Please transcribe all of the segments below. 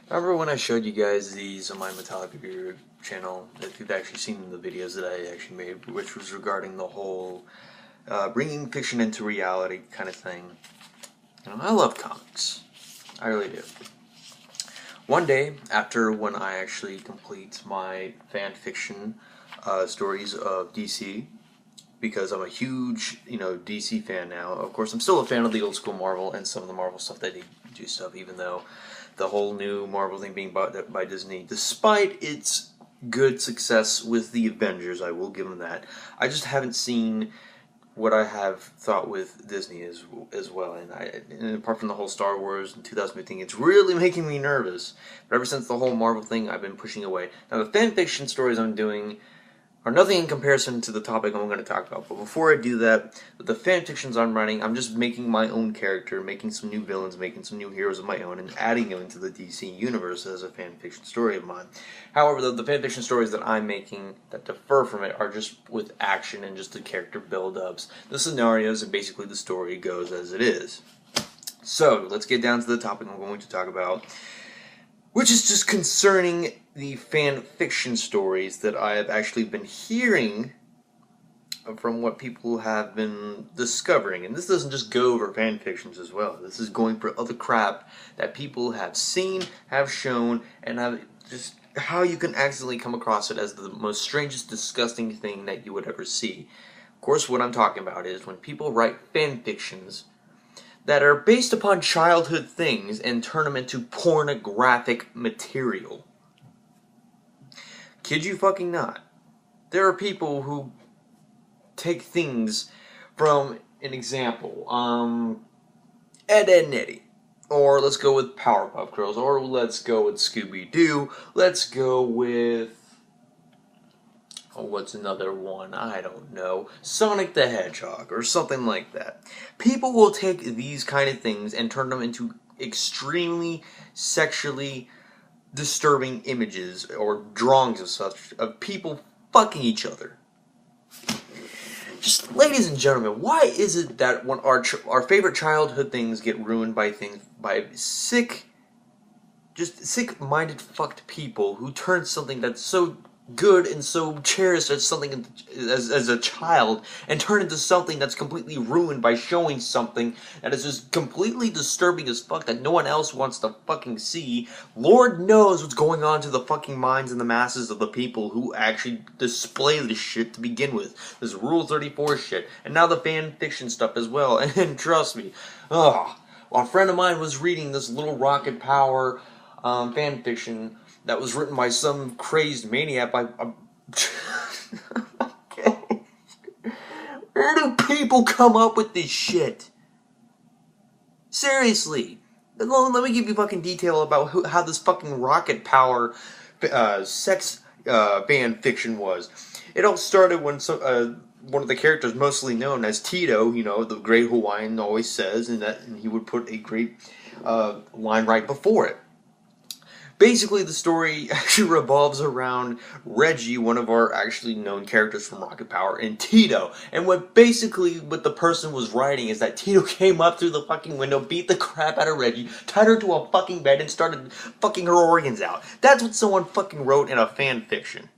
Remember when I showed you guys these on my Metallic review channel, if you've actually seen the videos that I actually made, which was regarding the whole bringing fiction into reality kind of thing. You know, I love comics. I really do. One day, after when I actually complete my fan fiction stories of DC, because I'm a huge, DC fan now. Of course, I'm still a fan of the old school Marvel and some of the Marvel stuff that they do stuff, even though the whole new Marvel thing being bought by Disney, despite its good success with the Avengers, I will give them that. I just haven't seen what I have thought with Disney as well, and apart from the whole Star Wars in 2015, it's really making me nervous. But ever since the whole Marvel thing, I've been pushing away. Now, the fan fiction stories I'm doing are nothing in comparison to the topic I'm going to talk about. But before I do that, the fan fictions I'm writing, I'm just making my own character, making some new villains, making some new heroes of my own, and adding them into the DC universe as a fan fiction story of mine. However, the fan fiction stories that I'm making that differ from it are just with action and just the character build-ups, the scenarios, and basically the story goes as it is. So, let's get down to the topic I'm going to talk about, which is just concerning the fan fiction stories that I have actually been hearing from what people have been discovering. And this doesn't just go over fan fictions as well. This is going for other crap that people have seen, have shown, and have just how you can accidentally come across it as the most strangest, disgusting thing that you would ever see. Of course, what I'm talking about is when people write fan fictions that are based upon childhood things and turn them into pornographic material. Kid you fucking not. There are people who take things from an example, Ed, Edd n Eddy. Or let's go with Powerpuff Girls. Or let's go with Scooby-Doo. Let's go with... oh, what's another one? I don't know. Sonic the Hedgehog or something like that. People will take these kind of things and turn them into extremely sexually disturbing images or drawings of such of people fucking each other. Just, ladies and gentlemen, why is it that when our favorite childhood things get ruined by sick-minded fucked people who turn something that's so good and so cherished as something as a child and turn into something that's completely ruined by showing something that is just completely disturbing as fuck that no one else wants to fucking see. Lord knows what's going on to the fucking minds and the masses of the people who actually display this shit to begin with. This Rule 34 shit, and now the fan fiction stuff as well. And trust me, a friend of mine was reading this Little Rocket Power fan fiction that was written by some crazed maniac. Okay. Where do people come up with this shit? Seriously. Let me give you fucking detail about how this fucking rocket power sex fan fiction was. It all started when one of the characters, mostly known as Tito, the great Hawaiian, always says, and he would put a great line right before it. Basically, the story actually revolves around Reggie, one of our actually known characters from Rocket Power, and Tito. And what the person was writing is that Tito came up through the fucking window, beat the crap out of Reggie, tied her to a fucking bed, and started fucking her organs out. That's what someone fucking wrote in a fan fiction.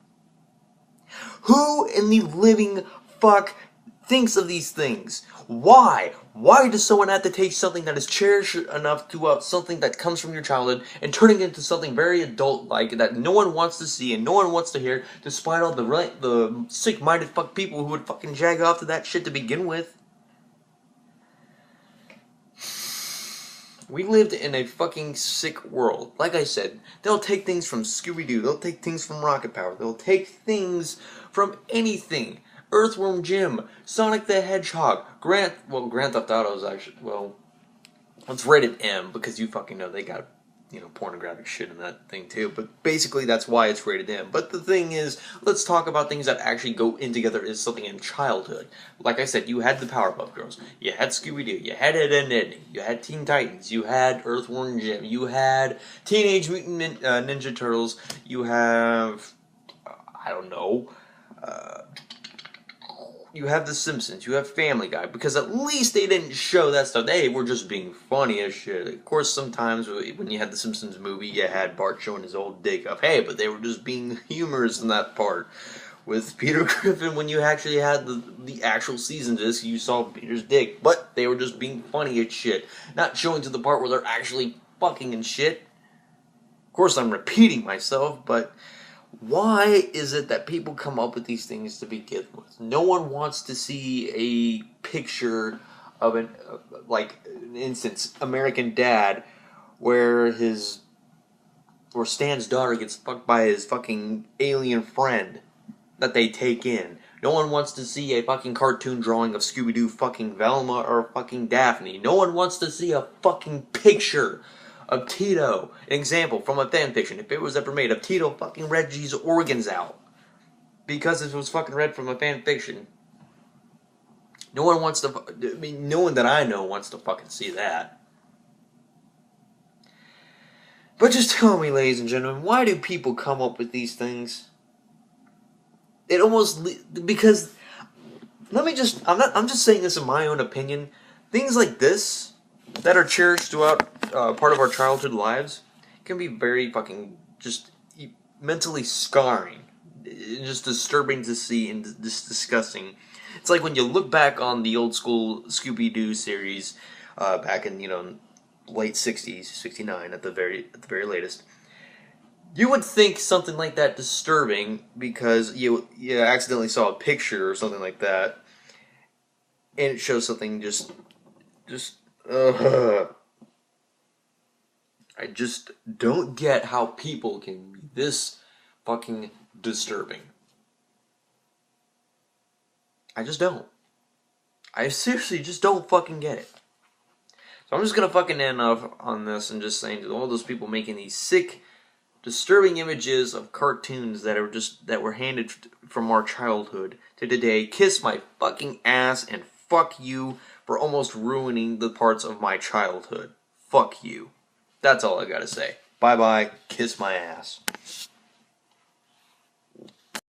Who in the living fuck thinks of these things? Why? Why does someone have to take something that is cherished enough throughout something that comes from your childhood and turning it into something very adult-like that no one wants to see and no one wants to hear, despite all the sick-minded fuck people who would fucking jag off to that shit to begin with? We lived in a fucking sick world. Like I said, they'll take things from Scooby-Doo, they'll take things from Rocket Power, they'll take things from anything. Earthworm Jim, Sonic the Hedgehog, Grand Theft Auto is actually, it's rated M because you fucking know they got, pornographic shit in that thing too. But basically that's why it's rated M. But the thing is, let's talk about things that actually go in together as something in childhood. Like I said, you had the Powerpuff Girls, you had Scooby-Doo, you had Ed, Edd n Eddy, you had Teen Titans, you had Earthworm Jim, you had Teenage Mutant Ninja Turtles, you have, I don't know, you have The Simpsons, you have Family Guy, because at least they didn't show that stuff. They were just being funny as shit. Of course, sometimes when you had the Simpsons movie, you had Bart showing his old dick up. Hey, but they were just being humorous in that part. With Peter Griffin, when you actually had the actual season disc, you saw Peter's dick, but they were just being funny as shit. Not showing to the part where they're actually fucking and shit. Of course, I'm repeating myself, but why is it that people come up with these things to begin with? No one wants to see a picture of like, an instance, American Dad, where Stan's daughter gets fucked by his fucking alien friend that they take in. No one wants to see a fucking cartoon drawing of Scooby-Doo fucking Velma or fucking Daphne. No one wants to see a fucking picture of Tito. An example from a fanfiction, if it was ever made, of Tito fucking Reggie's organs out. Because it was fucking read from a fanfiction. No one wants to, no one that I know wants to fucking see that. But just tell me, ladies and gentlemen, why do people come up with these things? It almost, because, I'm just saying this in my own opinion, things like this, that are cherished throughout part of our childhood lives, can be very fucking, just, mentally scarring, just disturbing to see, and just disgusting. It's like when you look back on the old school Scooby-Doo series, back in, late 60s, 69 at the very latest, you would think something like that disturbing because you accidentally saw a picture or something like that, and it shows something just I just don't get how people can be this fucking disturbing. I just don't. I seriously just don't fucking get it. So I'm just gonna fucking end off on this and just saying to all those people making these sick, disturbing images of cartoons that were handed from our childhood to today, kiss my fucking ass and fuck you for almost ruining the parts of my childhood. Fuck you. That's all I gotta say. Bye bye, kiss my ass.